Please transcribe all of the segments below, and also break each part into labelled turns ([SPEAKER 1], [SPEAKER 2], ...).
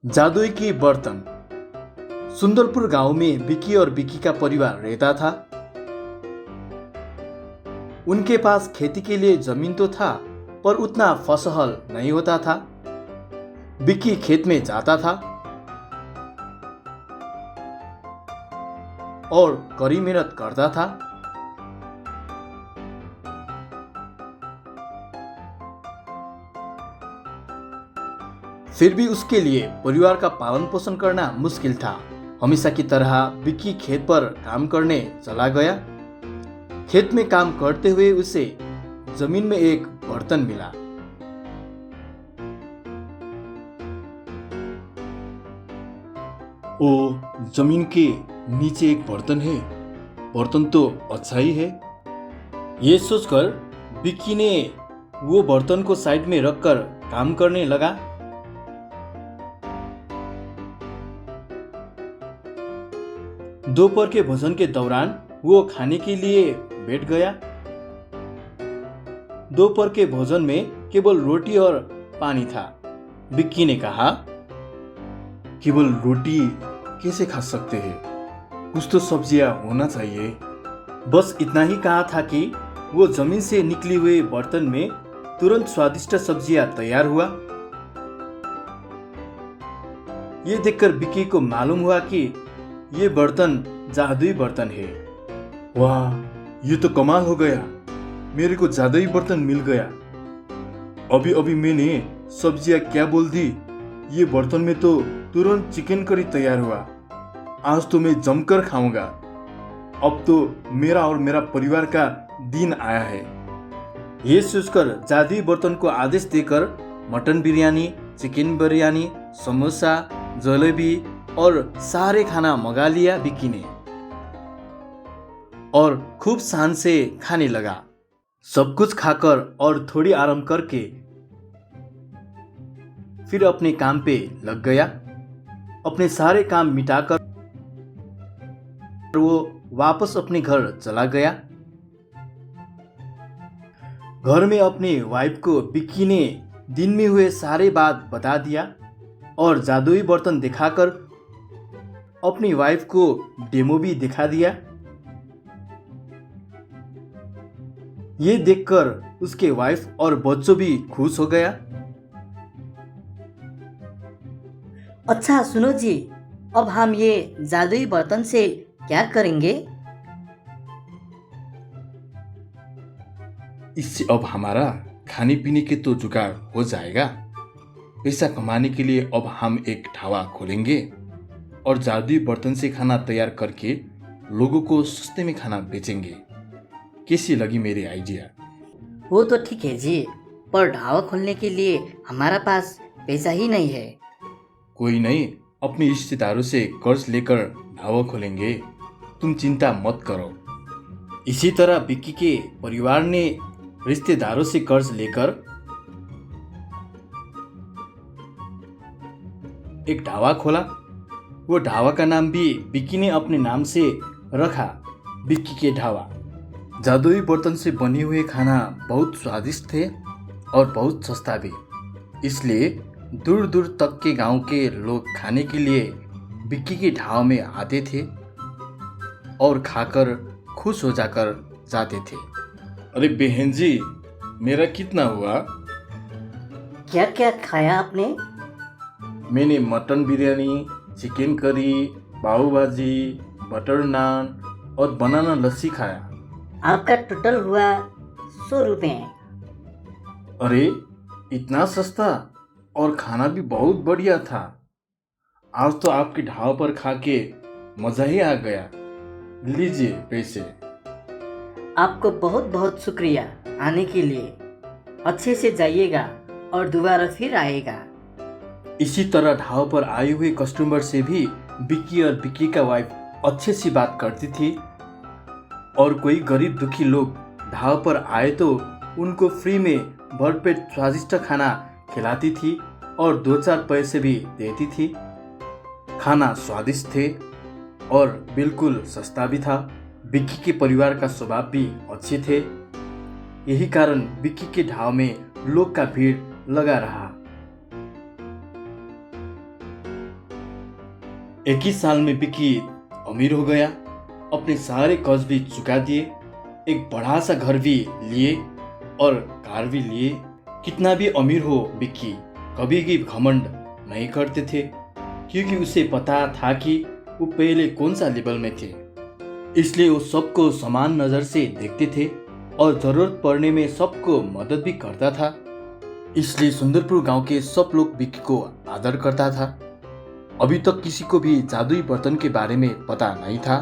[SPEAKER 1] जादुई की बर्तन। सुंदरपुर गांव में विकी और विकी का परिवार रहता था। उनके पास खेती के लिए जमीन तो था, पर उतना फसल नहीं होता था। विकी खेत में जाता था और कड़ी मेहनत करता था। फिर भी उसके लिए परिवार का पालन पोषण करना मुश्किल था। हमेशा की तरह विक्की खेत पर काम करने चला गया। खेत में काम करते हुए उसे जमीन में एक बर्तन मिला। ओ, जमीन के नीचे एक बर्तन है। बर्तन तो अच्छा ही है। ये सोचकर विक्की ने वो बर्तन को साइड में रखकर काम करने लगा। दोपहर के भोजन के दौरान वो खाने के लिए बैठ गया। दोपहर के भोजन में केवल रोटी और पानी था। विक्की ने कहा, केवल रोटी कैसे खा सकते हैं? कुछ तो सब्जियां होना चाहिए। बस इतना ही कहा था कि वो जमीन से निकली हुई बर्तन में तुरंत स्वादिष्ट सब्जियां तैयार हुआ। ये देखकर विक्की को मालूम हुआ कि ये बर्तन जादुई बर्तन है। वाह, ये तो कमाल हो गया। मेरे को जादुई बर्तन मिल गया। अभी अभी मैंने सब्जियां क्या बोल दी, ये बर्तन में तो तुरंत चिकन करी तैयार हुआ। आज तो मैं जमकर खाऊंगा। अब तो मेरा और मेरा परिवार का दिन आया है। ये सोचकर जादुई बर्तन को आदेश देकर मटन बिरयानी, चिकन बिरयानी, समोसा, जलेबी और सारे खाना मंगा लिया विक्की ने और खूब शान से खाने लगा। सब कुछ खाकर और थोड़ी आराम करके फिर अपने काम पे लग गया। अपने सारे काम मिटाकर वो वापस अपने घर चला गया। घर में अपनी वाइफ को विक्की ने दिन में हुए सारे बात बता दिया और जादुई बर्तन दिखाकर अपनी वाइफ को डेमो भी दिखा दिया। ये देखकर उसके वाइफ और बच्चों भी खुश हो गया।
[SPEAKER 2] अच्छा सुनो जी, अब हम ये जादुई बर्तन से क्या करेंगे?
[SPEAKER 1] इससे अब हमारा खाने पीने के तो जुगाड़ हो जाएगा। पैसा कमाने के लिए अब हम एक ढाबा खोलेंगे और जादुई बर्तन से खाना तैयार करके लोगों को सस्ते में खाना बेचेंगे। कैसी लगी मेरी आइडिया?
[SPEAKER 2] वो तो ठीक है जी, पर ढाबा खोलने के लिए हमारा पास पैसा ही नहीं है।
[SPEAKER 1] कोई नहीं, अपने रिश्तेदारों से कर्ज लेकर ढाबा खोलेंगे। तुम चिंता मत करो। इसी तरह विक्की के परिवार ने रिश्तेदारों से कर्ज लेकर एक ढाबा खोला। वो ढाबा का नाम भी विक्की ने अपने नाम से रखा, विक्की के ढाबा। जादुई बर्तन से बने हुए खाना बहुत स्वादिष्ट थे और बहुत सस्ता भी। इसलिए दूर दूर तक के गांव के लोग खाने के लिए विक्की के ढाबा में आते थे और खाकर खुश हो जाकर जाते थे। अरे बहन जी, मेरा कितना हुआ?
[SPEAKER 2] क्या क्या खाया आपने?
[SPEAKER 1] मैंने मटन बिरयानी, चिकन करी, पाव भाजी, बटर नान और बनाना लस्सी खाया।
[SPEAKER 2] आपका टोटल हुआ 100 रुपये।
[SPEAKER 1] अरे, इतना सस्ता और खाना भी बहुत बढ़िया था। आज तो आपके ढाबा पर खा के मजा ही आ गया। लीजिए पैसे।
[SPEAKER 2] आपको बहुत बहुत शुक्रिया आने के लिए। अच्छे से जाइएगा और दोबारा फिर आएगा।
[SPEAKER 1] इसी तरह ढाबा पर आए हुए कस्टमर से भी विक्की और विक्की का वाइफ अच्छे से बात करती थी और कोई गरीब दुखी लोग ढाबा पर आए तो उनको फ्री में भरपेट स्वादिष्ट खाना खिलाती थी और 2-4 पैसे भी देती थी। खाना स्वादिष्ट थे और बिल्कुल सस्ता भी था। विक्की के परिवार का स्वभाव भी अच्छे थे। यही कारण विक्की के ढाबे में लोग का भीड़ लगा रहा। एक ही साल में विक्की अमीर हो गया, अपने सारे कर्ज भी चुका दिए, एक बड़ा सा घर भी लिए और कार भी लिए। कितना भी अमीर हो विक्की कभी भी घमंड नहीं करते थे, क्योंकि उसे पता था कि वो पहले कौन सा लेवल में थे। इसलिए वो सबको समान नज़र से देखते थे और ज़रूरत पड़ने में सबको मदद भी करता था। इसलिए सुंदरपुर गांव के सब लोग विक्की को आदर करता था। अभी तक किसी को भी जादुई बर्तन के बारे में पता नहीं था।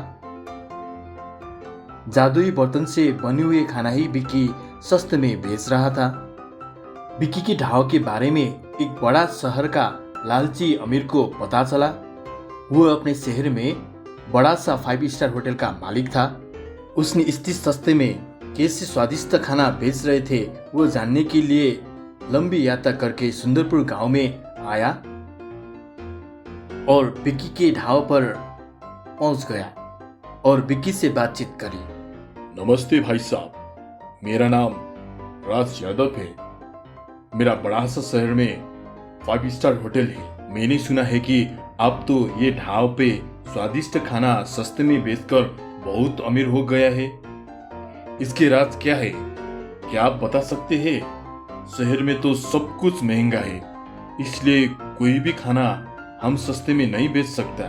[SPEAKER 1] जादुई बर्तन से बने हुए खाना ही विक्की सस्ते में बेच रहा था। विक्की के ढाव के बारे में एक बड़ा शहर का लालची अमीर को पता चला। वो अपने शहर में बड़ा सा 5 स्टार होटल का मालिक था। उसने इतनी सस्ते में कैसे स्वादिष्ट खाना बेच रहे थे वो जानने के लिए लंबी यात्रा करके सुंदरपुर गांव में आया और विक्की के ढाव पर पहुंच गया और विक्की से बातचीत करी।
[SPEAKER 3] नमस्ते भाई साहब, मेरा नाम राज यादव है। मेरा बड़ा सा शहर में 5 स्टार होटल है। मैंने सुना है कि आप तो ये ढाब पे स्वादिष्ट खाना सस्ते में बेचकर बहुत अमीर हो गया है। इसके राज क्या है, क्या आप बता सकते हैं? शहर में तो सब कुछ महंगा है, इसलिए कोई भी खाना हम सस्ते में नहीं बेच सकता,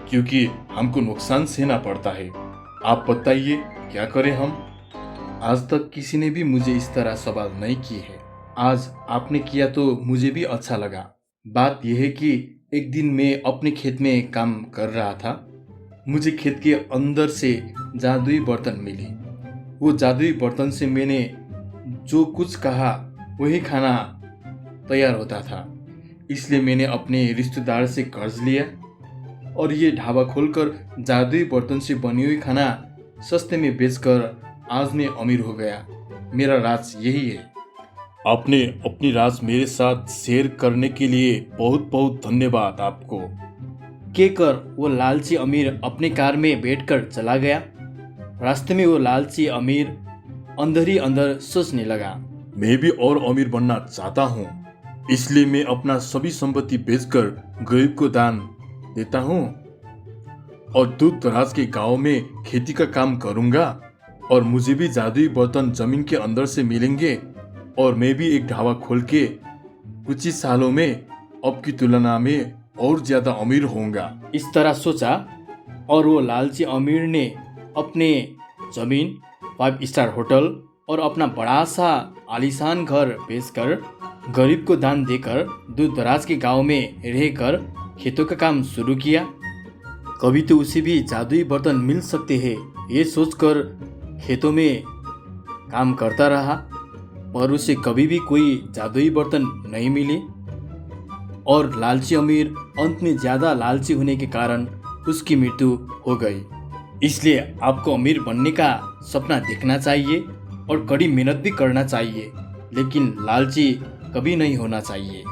[SPEAKER 3] क्योंकि हमको नुकसान सहना पड़ता है। आप बताइए क्या करें हम?
[SPEAKER 1] आज तक किसी ने भी मुझे इस तरह सवाल नहीं किए है। आज आपने किया तो मुझे भी अच्छा लगा। बात यह है कि एक दिन मैं अपने खेत में काम कर रहा था। मुझे खेत के अंदर से जादुई बर्तन मिली। वो जादुई बर्तन से मैंने जो कुछ कहा वही खाना तैयार होता था। इसलिए मैंने अपने रिश्तेदार से कर्ज लिया और ये ढाबा खोलकर जादुई बर्तन से बनी हुई खाना सस्ते में बेचकर आज मैं अमीर हो गया। मेरा राज यही है।
[SPEAKER 3] आपने अपनी राज मेरे साथ शेयर करने के लिए बहुत बहुत धन्यवाद आपको।
[SPEAKER 1] कहकर वो लालची अमीर अपने कार में बैठकर चला गया। रास्ते में वो लालची अमीर अंदर ही अंदर सोचने लगा,
[SPEAKER 3] मैं भी और अमीर बनना चाहता हूँ, इसलिए मैं अपना सभी संपत्ति बेचकर गरीब को दान देता हूँ और दूर दराज के गांव में खेती का काम करूंगा और मुझे भी जादुई बर्तन जमीन के अंदर से मिलेंगे और मैं भी एक ढाबा खोल के कुछ ही सालों में अब की तुलना में और ज्यादा अमीर होऊंगा।
[SPEAKER 1] इस तरह सोचा और वो लालची अमीर ने अपने जमीन, 5 स्टार होटल और अपना बड़ा सा आलीशान घर बेचकर गरीब को दान देकर दूर दराज के गांव में रहकर खेतों का काम शुरू किया। कभी तो उसे भी जादुई बर्तन मिल सकते हैं, ये सोचकर खेतों में काम करता रहा, पर उसे कभी भी कोई जादुई बर्तन नहीं मिले और लालची अमीर अंत में ज्यादा लालची होने के कारण उसकी मृत्यु हो गई। इसलिए आपको अमीर बनने का सपना देखना चाहिए और कड़ी मेहनत भी करना चाहिए, लेकिन लालची कभी नहीं होना चाहिए।